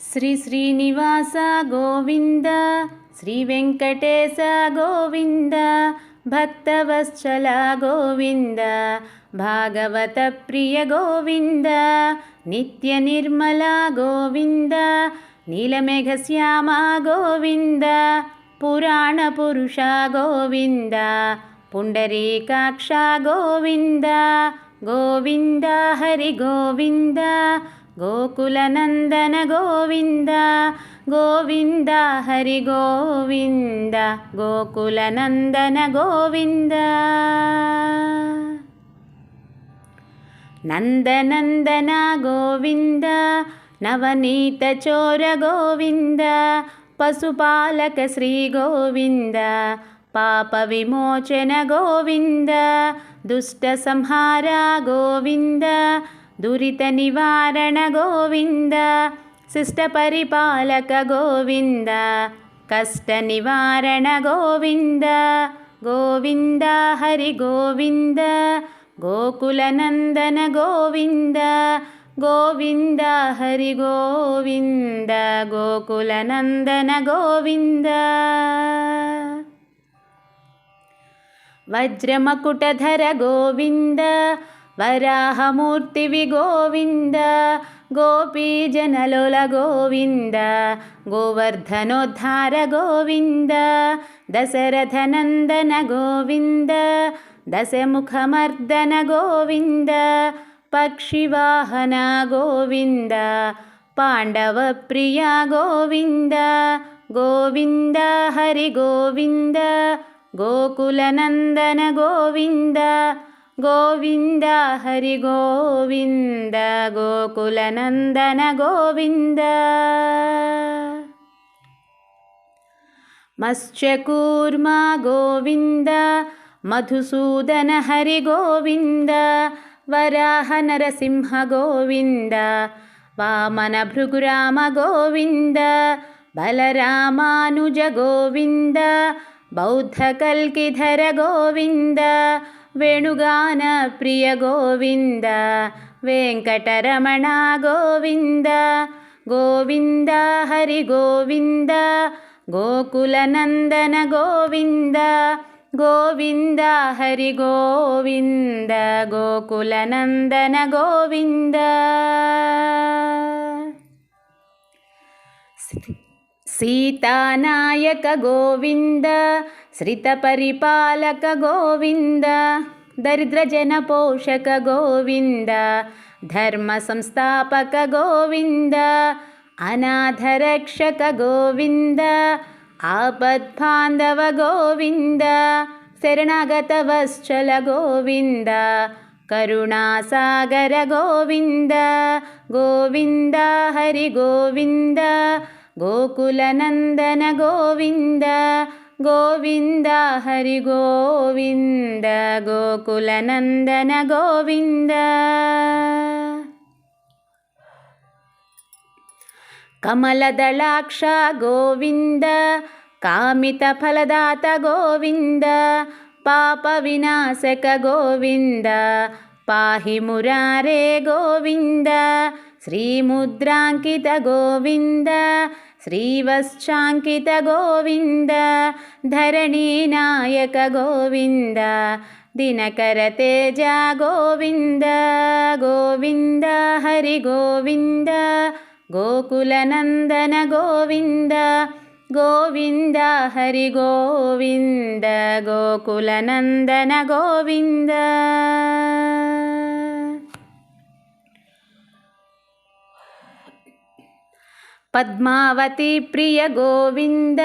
శ్రీ శ్రీనివాస గోవింద, శ్రీ వెంకటేశ గోవింద, భక్తవత్సల గోవింద, భాగవత ప్రియ గోవింద, నిత్య నిర్మల గోవింద, నీలమేఘశ్యామ గోవింద, పురాణ పురుష గోవింద, పుండరీకాక్ష గోవింద, గోవింద హరి గోవింద, గోకులనందన గోవింద, గోవింద హరి గోవింద, గోకులనందన గోవింద. నందనందన గోవింద, నవనీత చోర గోవింద, పశుపాలక శ్రీ గోవింద, పాప విమోచన గోవింద, దుష్ట సంహార గోవింద, దురిత నివారణ గోవింద, శిష్ట పరిపాలక గోవింద, కష్ట నివారణ గోవింద, గోవింద హరి గోవింద, గోకులనందన గోవింద, గోవింద హరి గోవింద, గోకులనందన గోవింద. వజ్రమకుటధర గోవింద, వరాహమూర్తివి గోవింద, గోపీజనలోల గోవింద, గోవర్ధనోద్ధార గోవింద, దశరథనందన గోవింద, దశముఖమర్దన గోవింద, పక్షివాహన గోవింద, పాండవ ప్రియ గోవింద, గోవింద హరి గోవింద, గోకులనందన గోవింద, గోవింద హరి గోవింద, గోకులనందన గోవింద. మత్స్యకూర్మ గోవింద, మధుసూదన హరి గోవింద, వరాహ నరసింహ గోవింద, వామన భృగురామ గోవింద, బలరామానుజ గోవింద, బౌద్ధ కల్కిధర గోవింద, వేణుగాన ప్రియ గోవింద, వెంకటరమణ గోవింద, గోవింద హరి గోవింద, గోకులనందన గోవింద, గోవింద హరి గోవింద, గోకులనందన గోవింద. సీతానాయక గోవింద, శ్రిత పరిపాలక గోవింద, దరిద్రజన పోషక గోవింద, ధర్మ సంస్థాపక గోవింద, అనాథరక్షక గోవింద, ఆపద్బాంధవ గోవింద, శరణాగత వత్సల గోవింద, కరుణాసాగర గోవింద, గోవింద హరి గోవింద, గోకులనందన గోవింద, గోవింద హరి గోవింద, గోకులనందన గోవింద. కమలదళాక్ష గోవింద, కామిత ఫలదాత గోవింద, పాప వినాశక గోవింద, పాహి మురారే గోవింద, శ్రీముద్రాంకిత గోవింద, శ్రీవత్సాంకిత గోవింద, ధరణీనాయక గోవింద, దినకర తేజ గోవింద, గోవింద హరి గోవింద, గోకులనందన గోవింద, గోవింద హరి గోవింద, గోకులనందన గోవింద. పద్మావతి ప్రియ గోవింద,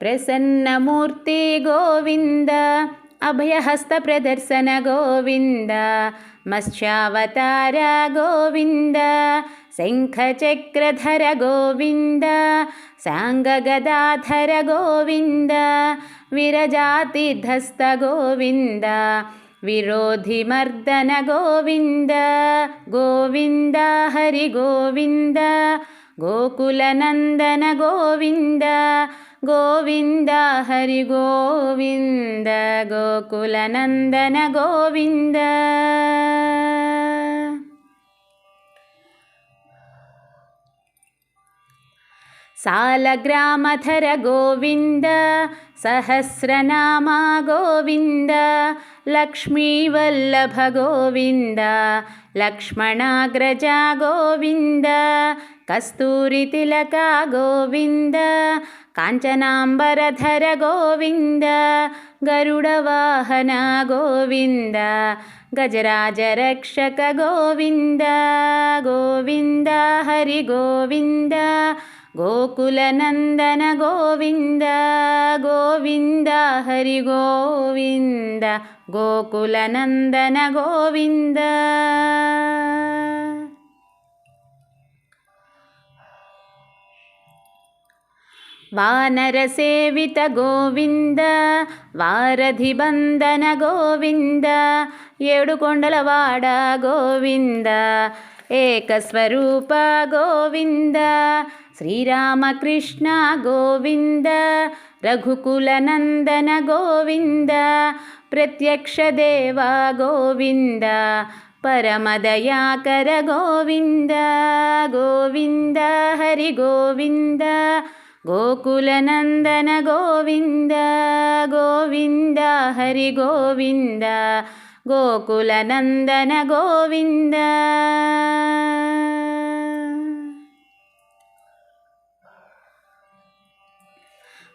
ప్రసన్నమూర్తి గోవింద, అభయహస్త ప్రదర్శన గోవింద, మత్స్యావతార గోవింద, శంఖచక్రధర గోవింద, సాంగగదాధర గోవింద, విరజాతిధస్త గోవింద, విరోధిమర్దన గోవింద, గోవింద హరి గోవింద, గోకులనందన గోవింద, గోవింద హరి గోవింద, గోకులనందన గోవింద. ಸಾಲಗ್ರಾಮಧರ ಗೋವಿಂದ ಸಹಸ್ರನಾಮ ಗೋವಿಂದ ಲಕ್ಷ್ಮೀವಲ್ಲಭ ಗೋವಿಂದ ಲಕ್ಷ್ಮಣಾಗ್ರಜ ಗೋವಿಂದ ಕಸ್ತೂರಿ ತಿಲಕ ಗೋವಿಂದ ಕಾಂಚನಾಂಬರಧರ ಗೋವಿಂದ ಗರುಡವಾಹನ ಗೋವಿಂದ ಗಜರಾಜ ರಕ್ಷಕ ಗೋವಿಂದ ಗೋವಿಂದ ಹರಿ ಗೋವಿಂದ ಗೋಕುಲನಂದನ ಗೋವಿಂದ ಗೋವಿಂದ ಹರಿ ಗೋವಿಂದ ಗೋಕುಲನಂದನ ಗೋವಿಂದ. ವಾನರ ಸೇವಿತ ಗೋವಿಂದ ವಾರಧಿ ಬಂಧನ ಗೋವಿಂದ ಏಡುಕೊಂಡಲವಾಡ ಗೋವಿಂದ ಏಕಸ್ವರೂಪ ಗೋವಿಂದ ಶ್ರೀರಾಮಕೃಷ್ಣ ಗೋವಿಂದ ರಘುಕುಲನಂದನ ಗೋವಿಂದ ಪ್ರತ್ಯಕ್ಷ ದೇವ ಗೋವಿಂದ ಪರಮದಯಾಕರ ಗೋವಿಂದ ಗೋವಿಂದ ಹರಿ ಗೋವಿಂದ ಗೋಕುಲನಂದನ ಗೋವಿಂದ ಗೋವಿಂದ ಹರಿ ಗೋವಿಂದ ಗೋಕುಲನಂದನ ಗೋವಿಂದ.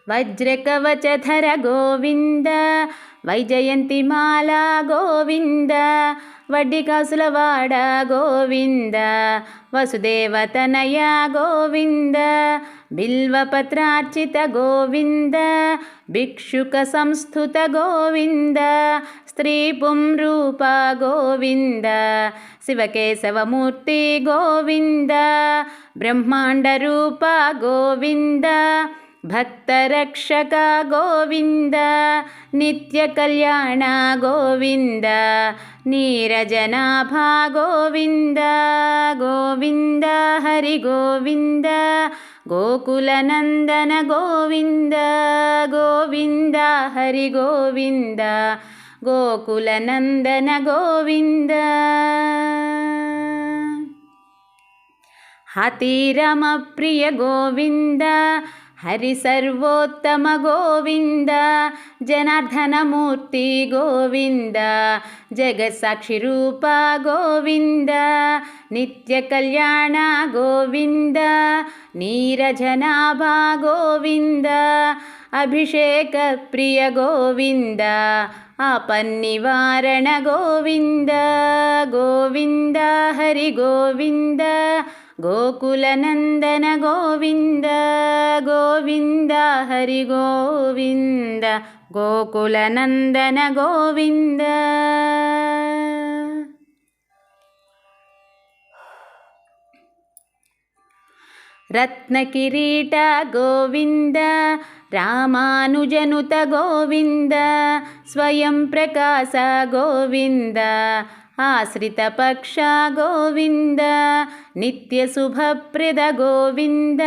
ವಜ್ರಕವಚಧರ ಗೋವಿಂದ ವೈಜಯಂತಿಮಾಲಾ ಗೋವಿಂದ ವಡ್ಡಿಕಾಸುಲವಾಡ ಗೋವಿಂದ ವಸುದೇವತನಯ ಗೋವಿಂದ ಬಿಲ್ವಪತ್ರಾರ್ಚಿತ ಗೋವಿಂದ ಭಿಕ್ಷುಕ ಸಂಸ್ಥುತ ಗೋವಿಂದ ಸ್ತ್ರೀ ಪುಂರೂಪ ಗೋವಿಂದ ಶಿವಕೇಶವಮೂರ್ತಿ ಗೋವಿಂದ ಬ್ರಹ್ಮಾಂಡ ರೂಪ ಗೋವಿಂದ ಭಕ್ತರಕ್ಷಕ ಗೋವಿಂದ ನಿತ್ಯ ಕಲ್ಯಾಣ ಗೋವಿಂದ ನೀರಜನಾಭ ಗೋವಿಂದ ಗೋವಿಂದ ಹರಿ ಗೋವಿಂದ ಗೋಕುಲನಂದನ ಗೋವಿಂದ ಗೋವಿಂದ ಹರಿ ಗೋವಿಂದ ಗೋಕುಲನಂದನ ಗೋವಿಂದ. ಹತಿರಮ ಪ್ರಿಯ ಗೋವಿಂದ ಹರಿ ಸರ್ವೋತ್ತಮ ಗೋವಿಂದ ಜನಾರ್ದನ ಮೂರ್ತಿ ಗೋವಿಂದ ಜಗತ್ಸಾಕ್ಷಿ ರೂಪ ಗೋವಿಂದ ನಿತ್ಯ ಕಲ್ಯಾಣ ಗೋವಿಂದ ನೀರಜನಾಭ ಗೋವಿಂದ ಅಭಿಷೇಕ ಪ್ರಿಯ ಗೋವಿಂದ ಆಪನ್ನಿವಾರಣ ಗೋವಿಂದ ಗೋವಿಂದ ಹರಿ ಗೋವಿಂದ ಗೋಕುಲನಂದನ ಗೋವಿಂದ ಗೋವಿಂದ ಹರಿ ಗೋವಿಂದ ಗೋಕುಲನಂದನ ಗೋವಿಂದ. ರತ್ನಕಿರೀಟ ಗೋವಿಂದ ರಾಮಾನುಜನುತ ಗೋವಿಂದ ಸ್ವಯಂ ಪ್ರಕಾಶ ಗೋವಿಂದ ಆಶ್ರಿತ ಪಕ್ಷ ಗೋವಿಂದ ನಿತ್ಯ ಶುಭಪ್ರದ ಗೋವಿಂದ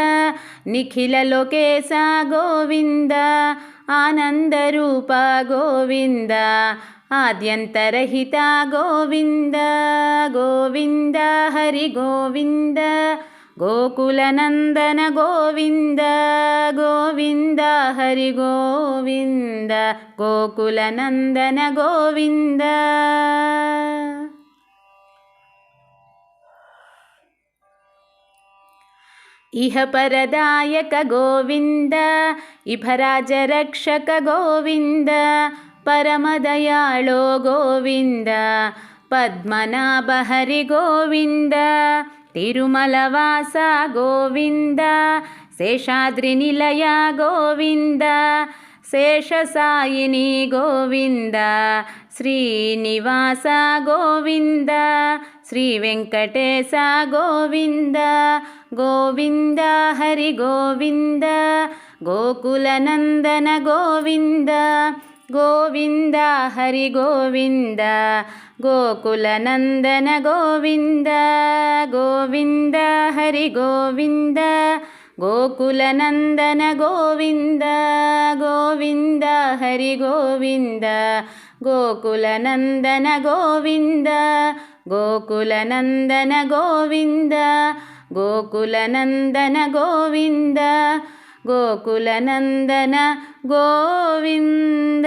ನಿಖಿಲ ಲೋಕೇಶ ಗೋವಿಂದ ಆನಂದ ರೂಪ ಗೋವಿಂದ ಆದ್ಯಂತರಹಿತ ಗೋವಿಂದ ಗೋವಿಂದ ಹರಿ ಗೋವಿಂದ ಗೋಕುಲನಂದನ ಗೋವಿಂದ ಗೋವಿಂದ ಹರಿ ಗೋವಿಂದ ಗೋಕುಲನಂದನ ಗೋವಿಂದ. ಇಹ ಪರದಾಯಕ ಗೋವಿಂದ ಇಭರಾಜ ರಕ್ಷಕ ಗೋವಿಂದ ಪರಮದಯಾಳೋ ಗೋವಿಂದ ಪದ್ಮನಾಭ ಹರಿ ಗೋವಿಂದ ತಿರುಮಲವಾಸ ಗೋವಿಂದ ಶೇಷಾದ್ರಿ ನಿಲಯ ಗೋವಿಂದ ಶೇಷಸಾಯಿನಿ ಗೋವಿಂದ ಶ್ರೀನಿವಾಸ ಗೋವಿಂದ ಶ್ರೀ ವೆಂಕಟೇಶ ಗೋವಿಂದ ಗೋವಿಂದ ಹರಿ ಗೋವಿಂದ ಗೋಕುಲನಂದನ ಗೋವಿಂದ ಗೋವಿಂದ ಹರಿ ಗೋವಿಂದ ಗೋಕುಲನಂದನ ಗೋವಿಂದ ಗೋವಿಂದ ಹರಿ ಗೋವಿಂದ ಗೋಕುಲನಂದನ ಗೋವಿಂದ ಗೋವಿಂದ ಹರಿ ಗೋವಿಂದ ಗೋಕುಲನಂದನ ಗೋವಿಂದ ಗೋಕುಲನಂದನ ಗೋವಿಂದ ಗೋಕುಲನಂದನ ಗೋವಿಂದ ಗೋಕುಲನಂದನ ಗೋವಿಂದ.